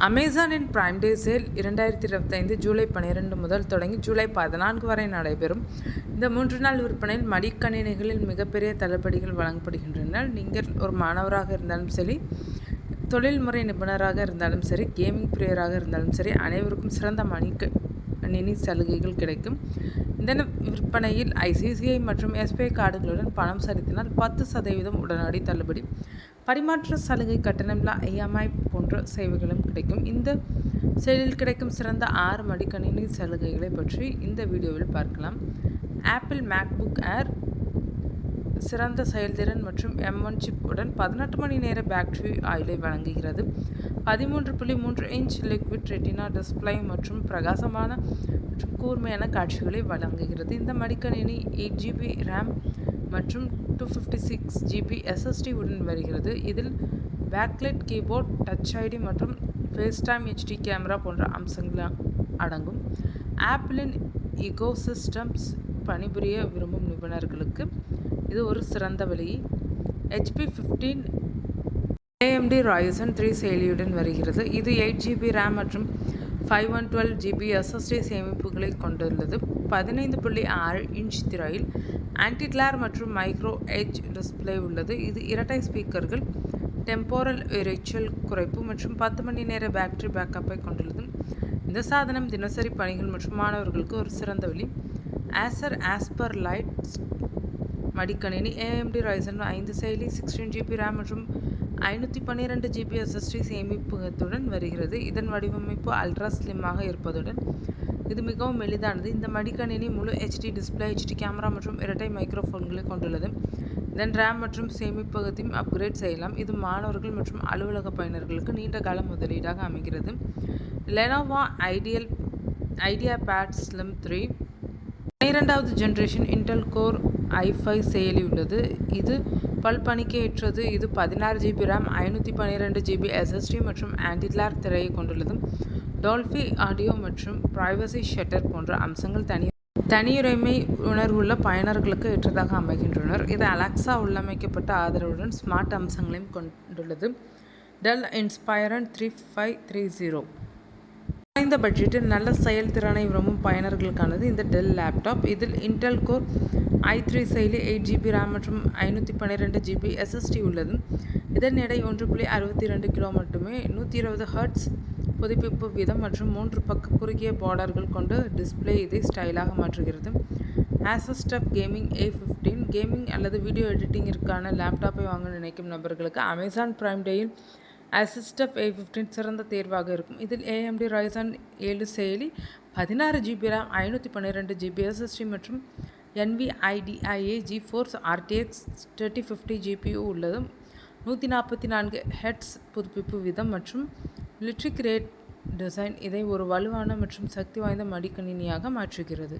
அமேசானின் prime டே sale 2025 July 12 முதல் தொடங்கி ஜூலை 14 வரை நடைபெறும். இந்த 3 நாள் விற்பனையில் மடிக்கணினிகளில் மிகப்பெரிய தள்ளுபடிகள் வழங்கப்படுகின்றன. நீங்கள் ஒரு மாணவராக இருந்தாலும் சரி, தொழில்முறை நிபுணராக இருந்தாலும் சரி, கேமிங் பிரியராக இருந்தாலும் சரி, அனைவருக்கும் சிறந்த மடிக்கணினி சலுகைகள் கிடைக்கும். இந்த விற்பனையில் ஐசிஐசிஐ மற்றும் எஸ்பிஐ கார்டுகளுடன் பணம் செலுத்தினால் 10% உடனடி தள்ளுபடி, பரிமாற்ற சலுகை, கட்டணமில்லா இஎம்ஐ போன்ற சேவைகளும் கிடைக்கும். இந்த செயலில் கிடைக்கும் சிறந்த 6 மடிக்கணினி சலுகைகளை பற்றி இந்த வீடியோவில் பார்க்கலாம். ஆப்பிள் மேக்புக் ஏர் சிறந்த செயல்திறன் மற்றும் M1 சிப் உடன் 18 மணி நேர பேட்டரி ஆயுளை வழங்குகிறது. 13.3 இன்ச் லிக்விட் ரெட்டினா டிஸ்பிளே மற்றும் பிரகாசமான மற்றும் கூர்மையான காட்சிகளை வழங்குகிறது. இந்த மடிக்கணினி 8GB RAM மற்றும் 256GB SSD உடன் வருகிறது. இதில் பேக்லைட் கீபோர்ட், டச் ஐடி மற்றும் ஃபேஸ்டைம் HD கேமரா போன்ற அம்சங்கள் அடங்கும். ஆப்பிளின் இகோசிஸ்டம்ஸ் பணிபுரிய விரும்பும் நிபுணர்களுக்கு இது ஒரு சிறந்த வழி. HP 15 AMD Ryzen 3 செயலியுடன் வருகிறது. இது 8GB RAM மற்றும் 512GB SSD சேமிப்புகளை கொண்டுள்ளது. 15.6 இன்ச் திரையில் ஆன்டி கிளேர் மற்றும் மைக்ரோ எட்ஜ் டிஸ்பிளே உள்ளது. இது இரட்டை ஸ்பீக்கர்கள், டெம்போரல் இரைச்சல் குறைப்பு மற்றும் 10 மணி நேர பேட்டரி பேக்கப்பை கொண்டுள்ளது. இந்த சாதனம் தினசரி பணிகள் மற்றும் மாணவர்களுக்கு ஒரு சிறந்த வழி. ஆசர் ஆஸ்பர் லைட் மடிக்கணினி AMD Ryzen 5 செயலி 16GB RAM மற்றும் 512GB SSD சேமிப்பகத்துடன் வருகிறது. இதன் வடிவமைப்பு அல்ட்ரா ஸ்லிம்மாக இருப்பதுடன் இது மிகவும் எளிதானது. இந்த மடிக்கணினி முழு HD டிஸ்பிளே, HD கேமரா மற்றும் இரட்டை மைக்ரோஃபோன்களை கொண்டுள்ளது. இதன் RAM மற்றும் சேமிப்பகத்தையும் அப்கிரேட் செய்யலாம். இது மாணவர்கள் மற்றும் அலுவலக பயனர்களுக்கு நீண்ட கால முதலீடாக அமைகிறது. லெனோவோ ஐடியாபேட் ஸ்லிம் 3 12வது ஜெனரேஷன் இன்டெல் கோர் i5 செயலி உள்ளது. இது பல்பணிக்கு ஏற்றது. இது 16GB RAM, 512GB SSD மற்றும் ஆன்டி கிளேர் திரையை கொண்டுள்ளது. டால்பி ஆடியோ மற்றும் பிரைவசி ஷட்டர் போன்ற அம்சங்கள் தனியுரிமை உணர்வுள்ள பயனர்களுக்கு ஏற்றதாக அமைகின்றனர். இது அலெக்சா உள்ளமைக்கப்பட்ட ஆதரவுடன் ஸ்மார்ட் அம்சங்களையும் கொண்டுள்ளது. டெல் இன்ஸ்பைரன் 3530 குறைந்த பட்ஜெட்டில் நல்ல செயல்திறனை விரும்பும் பயனர்களுக்கானது இந்த டெல் லேப்டாப். இதில் இன்டெல் கோர் i3 செயலி, 8GB RAM மற்றும் 512GB SSD உள்ளது. இதன் எடை 1.62 கிலோ மட்டுமே. 120 Hz புதுப்பிப்பு வீதம் மற்றும் 3 பக்க குறுகிய பார்டர்கள் கொண்ட டிஸ்பிளே இதை ஸ்டைலாக மாற்றுகிறது. Asus tough gaming A15 gaming அல்லது வீடியோ எடிட்டிங்கிற்கான லேப்டாப்பை வாங்க நினைக்கும் நபர்களுக்கு அமேசான் பிரைம் டேயில் ஆசஸ் டஃப் A15 சிறந்த தேர்வாக இருக்கும். இதில் AMD Ryzen 7 செயலி, 16GB RAM, 512GB SSD மற்றும் NVIDIA GeForce RTX 3050 GPU உள்ளது. 144 Hz புதுப்பிப்பு வீதம் மற்றும் லிட்ரிக் ரேட் டிசைன் இதை ஒரு வலுவான மற்றும் சக்தி வாய்ந்த மடிக்கணினியாக மாற்றுகிறது.